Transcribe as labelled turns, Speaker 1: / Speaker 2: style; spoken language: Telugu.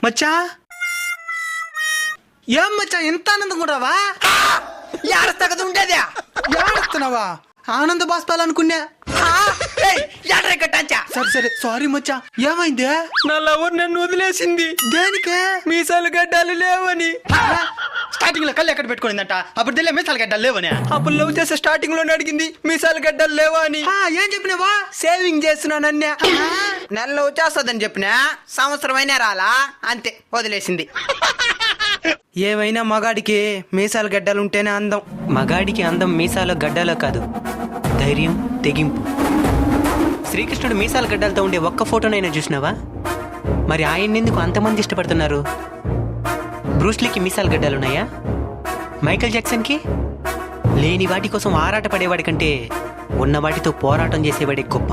Speaker 1: మచ్చా ఏం మచ్చా ఎంత ఆనందం కూడావా?
Speaker 2: ఏడస్తగదు ఉండేదే.
Speaker 1: ఏడుస్తున్నావా? ఆనంద బాష్పాలు అనుకున్నా. సరే సరే సారీ మచ్చా. ఏమైంది?
Speaker 3: నా లవర్ నన్ను వదిలేసింది.
Speaker 1: దేనికే?
Speaker 3: మీసాలు గడ్డాలు లేవని.
Speaker 1: స్టార్టింగ్ లో కళ్ళు ఎక్కడ పెట్టుకునిందంట, అప్పుడు తెలియ మీసాలు గడ్డలు లేవని.
Speaker 3: అప్పుడు లవ్ చేసే స్టార్టింగ్ లోనే అడిగింది మీసాలు గడ్డాలు లేవా అని.
Speaker 1: ఏం చెప్పినావా?
Speaker 3: సేవింగ్ చేస్తున్నానన్నే.
Speaker 2: నెలలో వచ్చేస్తుందని చెప్పినా సంవత్సరం అయినా రాలా, అంతే వదిలేసింది.
Speaker 3: ఏవైనా మగాడికి మీసాలు గడ్డలు ఉంటేనే అందం.
Speaker 4: మగాడికి అందం మీసాల గడ్డలో కాదు, ధైర్యం, తెగింపు. శ్రీకృష్ణుడు మీసాల గడ్డలతో ఉండే ఒక్క ఫోటోనైనా చూసినావా? మరి ఆయన్నెందుకు అంతమంది ఇష్టపడుతున్నారు? బ్రూస్లీకి మీసాల గడ్డలున్నాయా? మైకేల్ జాక్సన్కి? లేని వాటి కోసం ఆరాట పడేవాడి కంటే ఉన్న వాటితో పోరాటం చేసేవాడే గొప్ప.